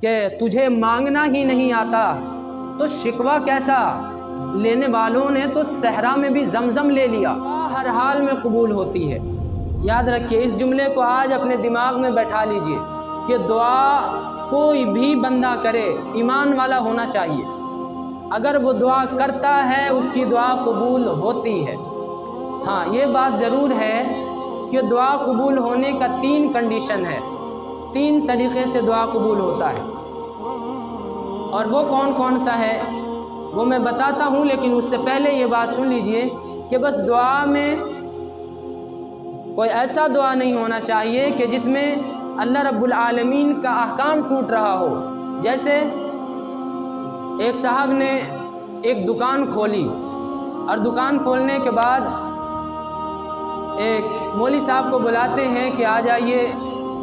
کہ تجھے مانگنا ہی نہیں آتا تو شکوہ کیسا، لینے والوں نے تو صحرا میں بھی زمزم لے لیا۔ ہر حال میں قبول ہوتی ہے۔ یاد رکھیے، اس جملے کو آج اپنے دماغ میں بیٹھا لیجئے کہ دعا کوئی بھی بندہ کرے ایمان والا ہونا چاہیے، اگر وہ دعا کرتا ہے اس کی دعا قبول ہوتی ہے۔ ہاں، یہ بات ضرور ہے کہ دعا قبول ہونے کا 3 کنڈیشن ہے، 3 طریقے سے دعا قبول ہوتا ہے، اور وہ کون کون سا ہے وہ میں بتاتا ہوں، لیکن اس سے پہلے یہ بات سن لیجئے کہ بس دعا میں کوئی ایسا دعا نہیں ہونا چاہیے کہ جس میں اللہ رب العالمین کا احکام ٹوٹ رہا ہو۔ جیسے ایک صاحب نے ایک دکان کھولی، اور دکان کھولنے کے بعد ایک مولوی صاحب کو بلاتے ہیں کہ آ جائیے،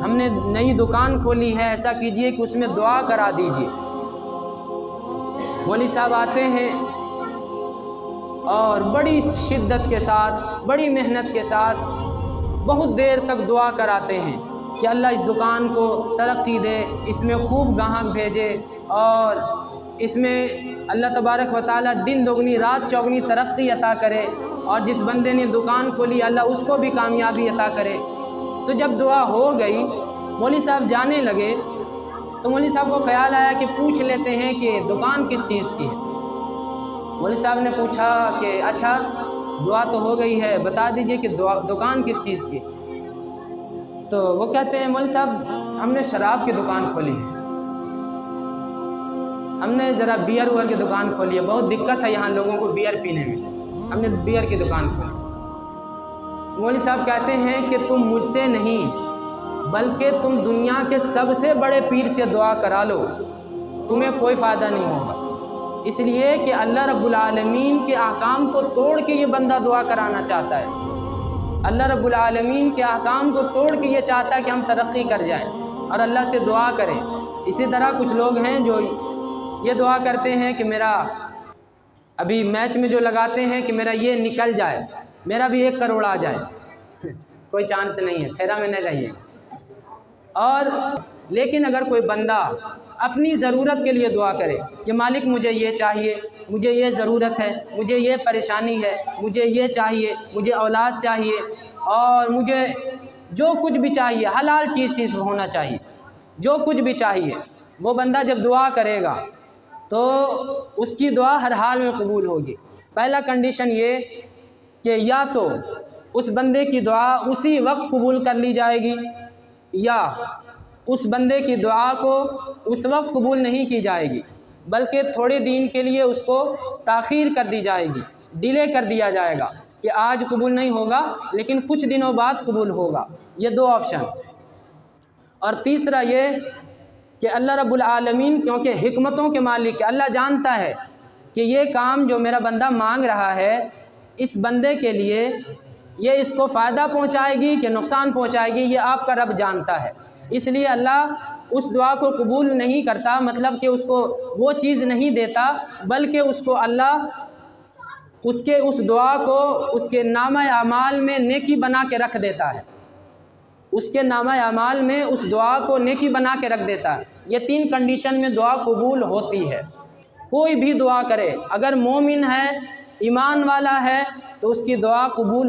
ہم نے نئی دکان کھولی ہے، ایسا کیجئے کہ اس میں دعا کرا دیجئے۔ مولوی صاحب آتے ہیں اور بڑی شدت کے ساتھ، بڑی محنت کے ساتھ بہت دیر تک دعا کراتے ہیں کہ اللہ اس دکان کو ترقی دے، اس میں خوب گاہک بھیجے، اور اس میں اللہ تبارک و تعالیٰ دن دوگنی رات چوگنی ترقی عطا کرے، اور جس بندے نے دکان کھولی اللہ اس کو بھی کامیابی عطا کرے۔ تو جب دعا ہو گئی، مولوی صاحب جانے لگے، تو مولوی صاحب کو خیال آیا کہ پوچھ لیتے ہیں کہ دکان کس چیز کی ہے۔ مولوی صاحب نے پوچھا کہ اچھا دعا تو ہو گئی ہے، بتا دیجئے کہ دکان کس چیز کی۔ تو وہ کہتے ہیں مولوی صاحب ہم نے شراب کی دکان کھولی ہے، ہم نے ذرا بیئر ویئر کی دکان کھولی ہے، بہت دقت ہے یہاں لوگوں کو بیئر پینے میں، ہم نے بیئر کی دکان کھولی۔ مولوی صاحب کہتے ہیں کہ تم مجھ سے نہیں بلکہ تم دنیا کے سب سے بڑے پیر سے دعا کرا لو، تمہیں کوئی فائدہ نہیں ہوگا، اس لیے کہ اللہ رب العالمین کے احکام کو توڑ کے یہ بندہ دعا کرانا چاہتا ہے۔ اللہ رب العالمین کے احکام کو توڑ کے یہ چاہتا ہے کہ ہم ترقی کر جائیں اور اللہ سے دعا کریں۔ اسی طرح کچھ لوگ ہیں جو یہ دعا کرتے ہیں کہ میرا ابھی میچ میں جو لگاتے ہیں کہ میرا یہ نکل جائے، میرا بھی 1 کروڑ آ جائے، کوئی چانس نہیں ہے، پھیرا میں نہیں رہیے۔ اور لیکن اگر کوئی بندہ اپنی ضرورت کے لیے دعا کرے کہ مالک مجھے یہ چاہیے، مجھے یہ ضرورت ہے، مجھے یہ پریشانی ہے، مجھے یہ چاہیے، مجھے اولاد چاہیے، اور مجھے جو کچھ بھی چاہیے، حلال چیز ہونا چاہیے، جو کچھ بھی چاہیے، وہ بندہ جب دعا کرے گا تو اس کی دعا ہر حال میں قبول ہوگی۔ پہلا کنڈیشن یہ کہ یا تو اس بندے کی دعا اسی وقت قبول کر لی جائے گی، یا اس بندے کی دعا کو اس وقت قبول نہیں کی جائے گی، بلکہ تھوڑے دن کے لیے اس کو تاخیر کر دی جائے گی، ڈیلے کر دیا جائے گا کہ آج قبول نہیں ہوگا لیکن کچھ دنوں بعد قبول ہوگا۔ یہ 2 آپشن۔ اور تیسرا یہ کہ اللہ رب العالمین کیونکہ حکمتوں کے مالک ہے، اللہ جانتا ہے کہ یہ کام جو میرا بندہ مانگ رہا ہے اس بندے کے لیے یہ اس کو فائدہ پہنچائے گی کہ نقصان پہنچائے گی، یہ آپ کا رب جانتا ہے، اس لیے اللہ اس دعا کو قبول نہیں کرتا، مطلب کہ اس کو وہ چیز نہیں دیتا، بلکہ اس کو اللہ اس دعا کو اس کے نامہ اعمال میں نیکی بنا کے رکھ دیتا ہے، اس کے نامہ اعمال میں اس دعا کو نیکی بنا کے رکھ دیتا ہے۔ یہ 3 کنڈیشن میں دعا قبول ہوتی ہے۔ کوئی بھی دعا کرے، اگر مومن ہے، ایمان والا ہے، تو اس کی دعا قبول